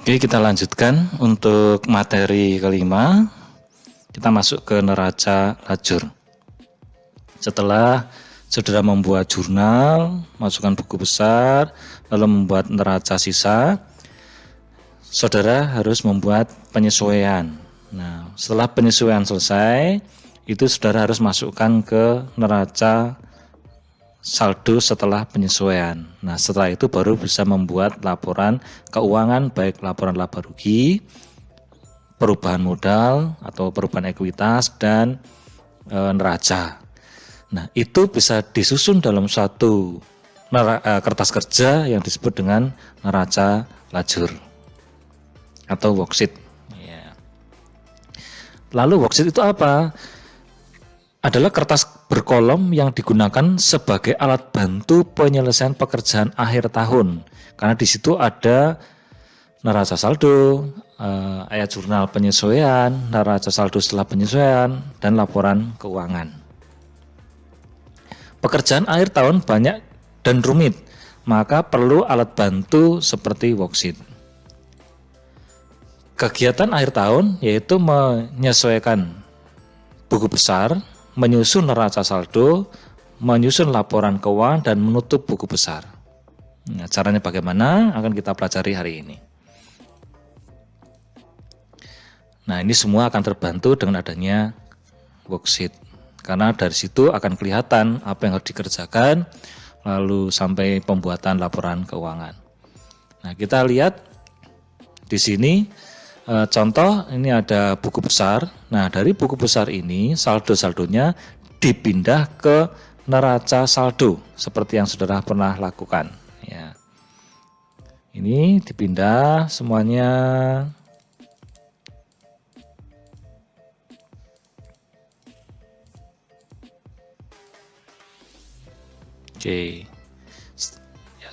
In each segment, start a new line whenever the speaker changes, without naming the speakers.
Oke, kita lanjutkan untuk materi kelima. Kita masuk ke neraca lajur. Setelah saudara membuat jurnal, masukkan buku besar, lalu membuat neraca sisa, saudara harus membuat penyesuaian. Nah, setelah penyesuaian selesai, itu saudara harus masukkan ke neraca saldo setelah penyesuaian. Nah, setelah itu baru bisa membuat laporan keuangan, baik laporan laba rugi, perubahan modal atau perubahan ekuitas, dan neraca. Nah, itu bisa disusun dalam satu kertas kerja yang disebut dengan neraca lajur atau worksheet. Ya. Lalu worksheet itu apa? Adalah kertas berkolom yang digunakan sebagai alat bantu penyelesaian pekerjaan akhir tahun. Karena di situ ada neraca saldo, ayat jurnal penyesuaian, neraca saldo setelah penyesuaian, dan laporan keuangan. Pekerjaan akhir tahun banyak dan rumit, maka perlu alat bantu seperti worksheet. Kegiatan akhir tahun yaitu menyesuaikan buku besar, menyusun neraca saldo, menyusun laporan keuangan, dan menutup buku besar. Nah, caranya bagaimana akan kita pelajari hari ini. Nah, ini semua akan terbantu dengan adanya worksheet. Karena dari situ akan kelihatan apa yang harus dikerjakan, lalu sampai pembuatan laporan keuangan. Nah, kita lihat di sini. Contoh, ini ada buku besar. Nah, dari buku besar ini saldo-saldonya dipindah ke neraca saldo seperti yang saudara pernah lakukan. Ya. Ini dipindah semuanya. Oke.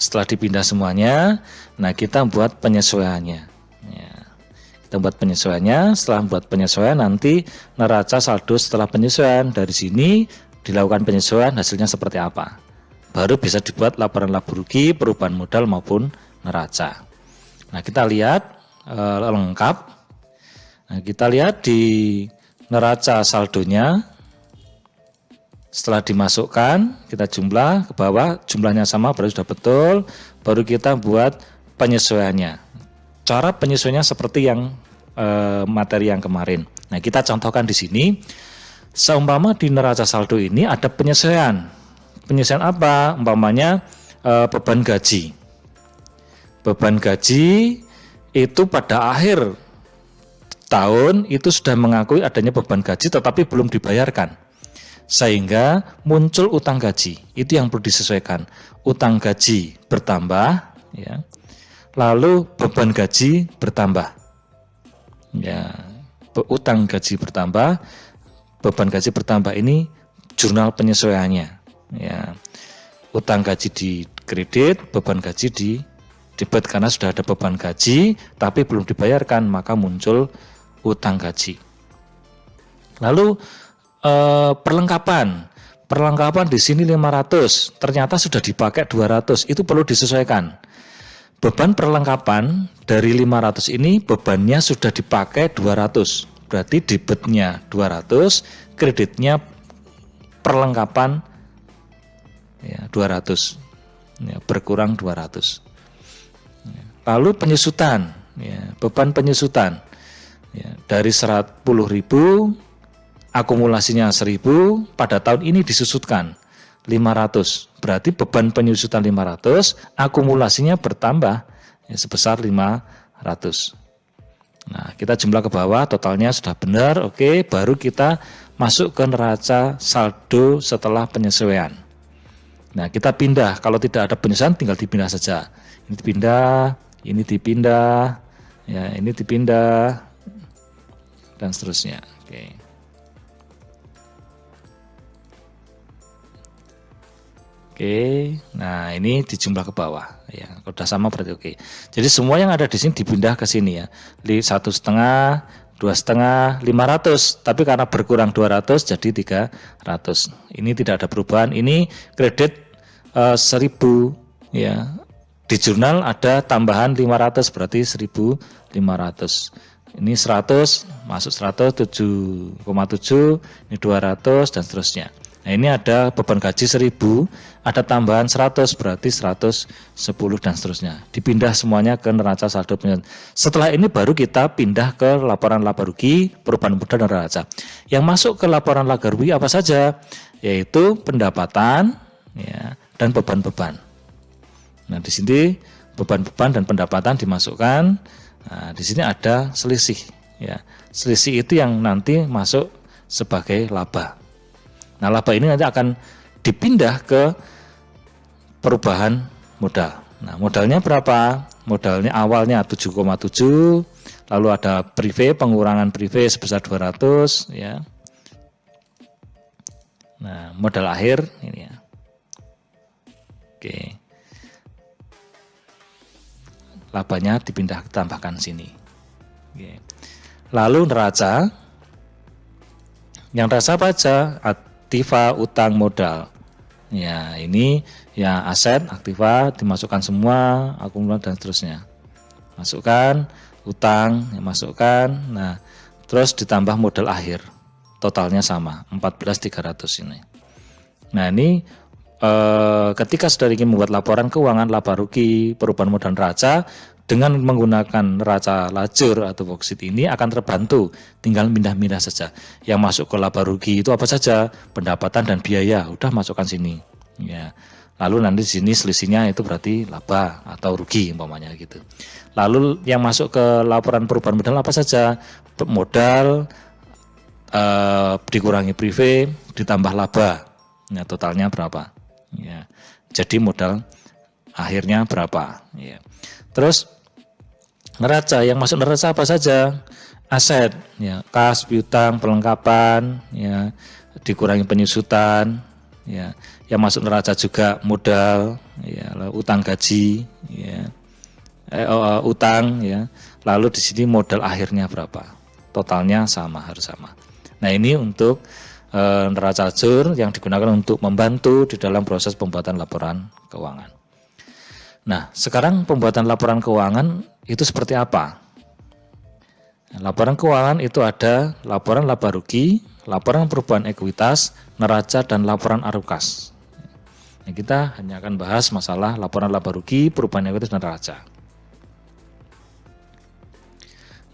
Setelah dipindah semuanya, nah kita buat penyesuaiannya. Kita buat penyesuaiannya. Setelah membuat penyesuaian, nanti neraca saldo setelah penyesuaian, dari sini dilakukan penyesuaian, hasilnya seperti apa. Baru bisa dibuat laporan laba rugi, perubahan modal maupun neraca. Nah, kita lihat lengkap. Nah, kita lihat di neraca saldonya. Setelah dimasukkan, kita jumlah ke bawah, jumlahnya sama, berarti sudah betul. Baru kita buat penyesuaiannya. Cara penyesuaiannya seperti yang materi yang kemarin. Nah, kita contohkan di sini. Seumpama di neraca saldo ini ada penyesuaian. Penyesuaian apa? Umpamanya beban gaji. Beban gaji itu pada akhir tahun itu sudah mengakui adanya beban gaji tetapi belum dibayarkan. Sehingga muncul utang gaji. Itu yang perlu disesuaikan. Utang gaji bertambah, ya. Lalu beban gaji bertambah. Ya, utang gaji bertambah, beban gaji bertambah, ini jurnal penyesuaiannya. Ya. Utang gaji di kredit, beban gaji di debit karena sudah ada beban gaji tapi belum dibayarkan, maka muncul utang gaji. Lalu perlengkapan di sini 500, ternyata sudah dipakai 200, itu perlu disesuaikan. Beban perlengkapan dari 500 ini bebannya sudah dipakai 200. Berarti debitnya 200, kreditnya perlengkapan ya 200. Ya, berkurang 200. Lalu penyusutan, ya, beban penyusutan. Ya, dari 10.000 akumulasinya 1.000, pada tahun ini disusutkan 500. Berarti beban penyusutan 500, akumulasinya bertambah ya, sebesar 500. Nah, kita jumlah ke bawah, totalnya sudah benar. Oke, baru kita masuk ke neraca saldo setelah penyesuaian. Nah, kita pindah. Kalau tidak ada penyesuaian tinggal dipindah saja. Ini dipindah, ini dipindah. Ya, ini dipindah dan seterusnya. Oke. Oke, nah ini dijumlah ke bawah ya. Kalau udah sama berarti oke. Jadi semua yang ada di sini dipindah ke sini ya. 1,5, 2,5, 500. Tapi karena berkurang 200 jadi 300. Ini tidak ada perubahan. Ini kredit 1.000 ya. Di jurnal ada tambahan 500 berarti 1.500. Ini 100 masuk 100, 7,7, ini 200 dan seterusnya. Nah, ini ada beban gaji 1.000, ada tambahan 100 berarti 110 dan seterusnya. Dipindah semuanya ke neraca saldo penjualan. Setelah ini baru kita pindah ke laporan laba rugi, perubahan modal dan neraca. Yang masuk ke laporan laba rugi apa saja? Yaitu pendapatan ya, dan beban-beban. Nah, di sini beban-beban dan pendapatan dimasukkan. Nah, di sini ada selisih ya. Selisih itu yang nanti masuk sebagai laba. Nah, laba ini nanti akan dipindah ke perubahan modal. Nah, modalnya berapa? Modalnya awalnya 7,7, lalu ada prive, pengurangan prive sebesar 200 ya. Nah, modal akhir ini ya. Oke. Labanya dipindah tambahkan sini. Oke. Lalu neraca. Yang neraca apa aja? Aktiva, utang, modal. Ya, ini ya aset, aktiva dimasukkan semua, akumulasi dan seterusnya. Masukkan, utang, ya masukkan. Nah, terus ditambah modal akhir. Totalnya sama, 14.300 ini. Nah, ini ketika saudara ingin membuat laporan keuangan laba rugi, perubahan modal neraca dengan menggunakan neraca lajur atau worksheet ini akan terbantu, tinggal pindah-pindah saja. Yang masuk ke laba rugi itu apa saja? Pendapatan dan biaya, udah masukkan sini. Ya. Lalu nanti di sini selisihnya itu berarti laba atau rugi umpamanya gitu. Lalu yang masuk ke laporan perubahan modal apa saja? Modal dikurangi prive ditambah laba. Nah, totalnya berapa? Ya. Jadi modal akhirnya berapa? Ya. Terus neraca, yang masuk neraca apa saja? Aset, ya, kas, piutang, perlengkapan, ya, dikurangi penyusutan, ya. Yang masuk neraca juga modal, ya, lalu utang gaji, ya, utang, ya. Lalu di sini modal akhirnya berapa? Totalnya sama, harus sama. Nah, ini untuk neraca lajur yang digunakan untuk membantu di dalam proses pembuatan laporan keuangan. Nah, sekarang pembuatan laporan keuangan itu seperti apa? Laporan keuangan itu ada laporan laba rugi, laporan perubahan ekuitas, neraca, dan laporan arus kas. Nah, kita hanya akan bahas masalah laporan laba rugi, perubahan ekuitas, dan neraca.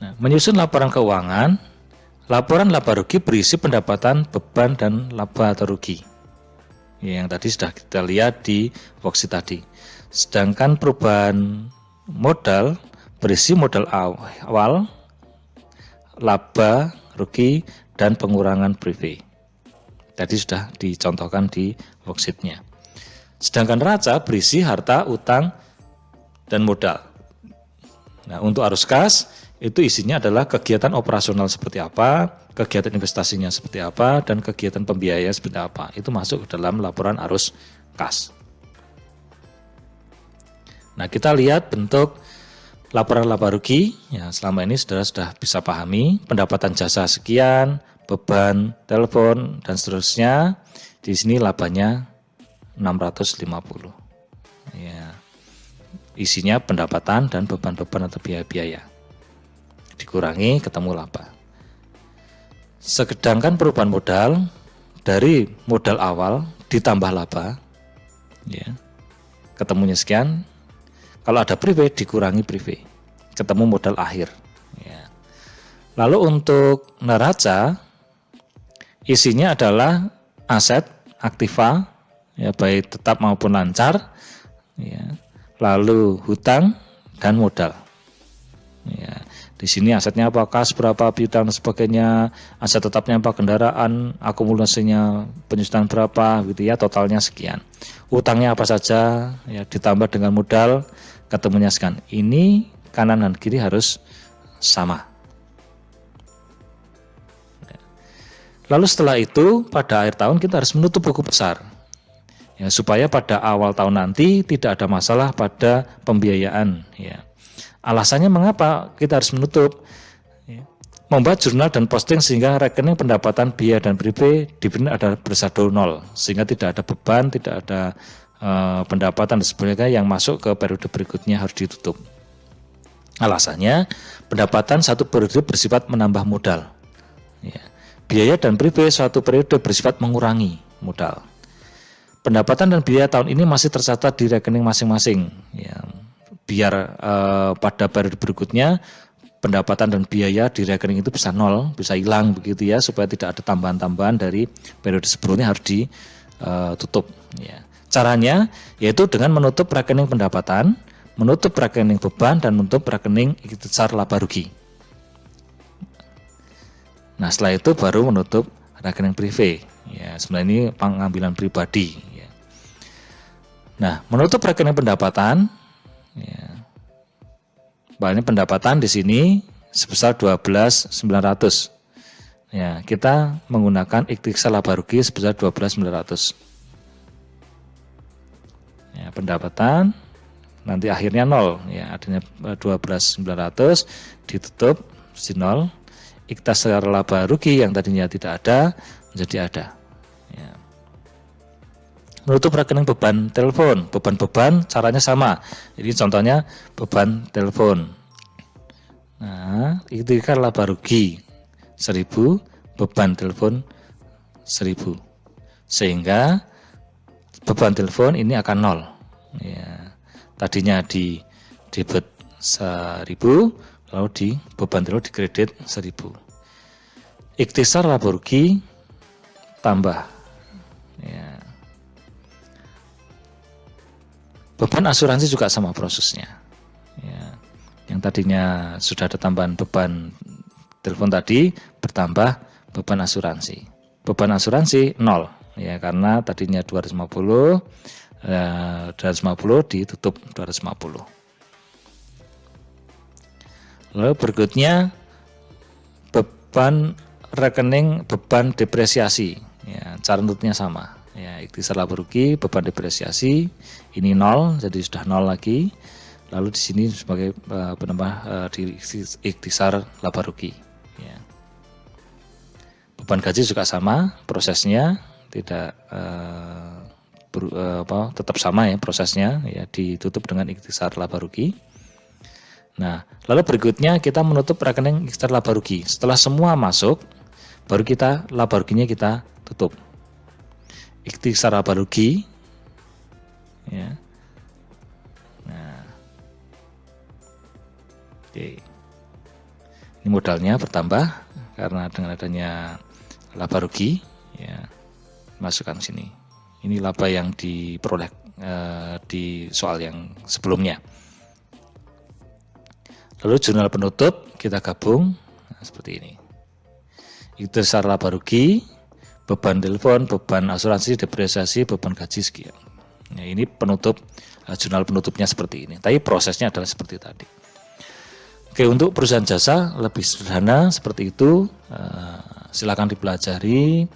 Nah, menyusun laporan keuangan, laporan laba rugi berisi pendapatan, beban, dan laba atau rugi. Yang tadi sudah kita lihat di worksheet tadi. Sedangkan perubahan modal berisi modal awal, laba, rugi, dan pengurangan prive. Tadi sudah dicontohkan di worksheet-nya. Sedangkan neraca berisi harta, utang, dan modal. Nah, untuk arus kas itu isinya adalah kegiatan operasional seperti apa, kegiatan investasinya seperti apa, dan kegiatan pembiayaan seperti apa. Itu masuk ke dalam laporan arus kas. Nah, kita lihat bentuk laporan laba rugi. Ya, selama ini saudara sudah bisa pahami pendapatan jasa sekian, beban telepon dan seterusnya. Di sini labanya 650. Ya. Isinya pendapatan dan beban-beban atau biaya-biaya. Dikurangi ketemu laba. Sedangkan perubahan modal dari modal awal ditambah laba, ya, ketemunya sekian. Kalau ada prive dikurangi prive, ketemu modal akhir. Ya. Lalu untuk neraca isinya adalah aset, aktiva, ya, baik tetap maupun lancar, ya. Lalu hutang dan modal. Ya. Di sini asetnya apa, kas berapa, piutang dan sebagainya, aset tetapnya apa, kendaraan, akumulasinya penyusutan berapa, gitu ya, totalnya sekian. Utangnya apa saja, ya, ditambah dengan modal, ketemunya sekian. Ini kanan dan kiri harus sama. Lalu setelah itu pada akhir tahun kita harus menutup buku besar, ya, supaya pada awal tahun nanti tidak ada masalah pada pembiayaan. Ya. Alasannya mengapa kita harus menutup? Ya. Membuat jurnal dan posting sehingga rekening pendapatan biaya dan prepay ada bersaldo nol, sehingga tidak ada beban, tidak ada pendapatan dan sebagainya yang masuk ke periode berikutnya harus ditutup. Alasannya pendapatan satu periode bersifat menambah modal. Ya. Biaya dan prepay suatu periode bersifat mengurangi modal. Pendapatan dan biaya tahun ini masih tercatat di rekening masing-masing. Ya, biar pada periode berikutnya pendapatan dan biaya di rekening itu bisa nol, bisa hilang begitu ya, supaya tidak ada tambahan-tambahan dari periode sebelumnya harus ditutup. Ya. Caranya yaitu dengan menutup rekening pendapatan, menutup rekening beban, dan menutup rekening ikhtisar laba rugi. Nah, setelah itu baru menutup rekening privé. Ya, sebenarnya ini pengambilan pribadi. Ya. Nah, menutup rekening pendapatan, ya, ini pendapatan di sini sebesar 12.900. Ya, kita menggunakan ikhtisar laba rugi sebesar 12.900. Ya, pendapatan nanti akhirnya nol. Ya, adanya 12.900 ditutup si nol. Ikhtisar laba rugi yang tadinya tidak ada menjadi ada. Ya. Menutup rekening beban telepon. Beban caranya sama. Jadi contohnya beban telepon. Nah, ikhtisar laba rugi 1.000, beban telepon 1.000. Sehingga beban telepon ini akan nol. Ya. Tadinya di debit 1.000, lalu di beban telepon di kredit 1.000. Ikhtisar laba rugi tambah. Ya. Beban asuransi juga sama prosesnya. Ya. Yang tadinya sudah ada tambahan beban telepon tadi bertambah beban asuransi. Beban asuransi nol, ya, karena tadinya 250 ditutup 250. Lalu berikutnya beban rekening beban depresiasi. Ya, cara nutupnya sama. Ya, ikhtisar laba rugi, beban depresiasi ini nol, jadi sudah nol lagi. Lalu di sini sebagai penambah di ikhtisar laba rugi. Ya. Beban gaji juga sama prosesnya, tidak tetap sama ya prosesnya, ya, ditutup dengan ikhtisar laba rugi. Nah, lalu berikutnya kita menutup rekening ikhtisar laba rugi. Setelah semua masuk, baru kita laba ruginya kita tutup. Ikhtisar laba rugi, ya. Nah, oke. Ini modalnya bertambah karena dengan adanya laba rugi, ya, masukkan sini. Ini laba yang diperoleh di soal yang sebelumnya. Lalu jurnal penutup kita gabung, nah, seperti ini. Ikhtisar laba rugi, beban telepon, beban asuransi, depresiasi, beban gaji sekian. Nah, ini penutup, jurnal penutupnya seperti ini. Tapi prosesnya adalah seperti tadi. Oke, untuk perusahaan jasa lebih sederhana seperti itu. Silakan dipelajari.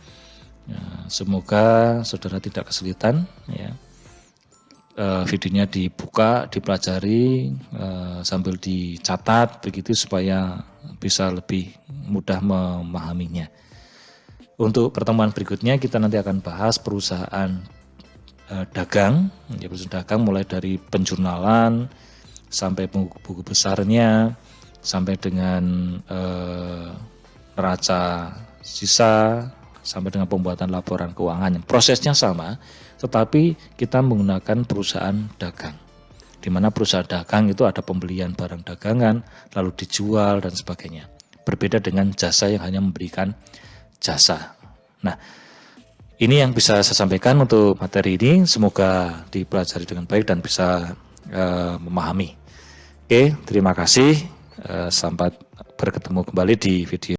Semoga saudara tidak kesulitan. Ya. Videonya dibuka, dipelajari, sambil dicatat begitu supaya bisa lebih mudah memahaminya. Untuk pertemuan berikutnya kita nanti akan bahas perusahaan dagang, ya, perusahaan dagang mulai dari penjurnalan sampai buku besarnya, sampai dengan neraca sisa, sampai dengan pembuatan laporan keuangan. Prosesnya sama, tetapi kita menggunakan perusahaan dagang, di mana perusahaan dagang itu ada pembelian barang dagangan, lalu dijual dan sebagainya. Berbeda dengan jasa yang hanya memberikan jasa. Nah, ini yang bisa saya sampaikan untuk materi ini. Semoga dipelajari dengan baik dan bisa memahami. Oke, terima kasih. Sampai bertemu kembali di video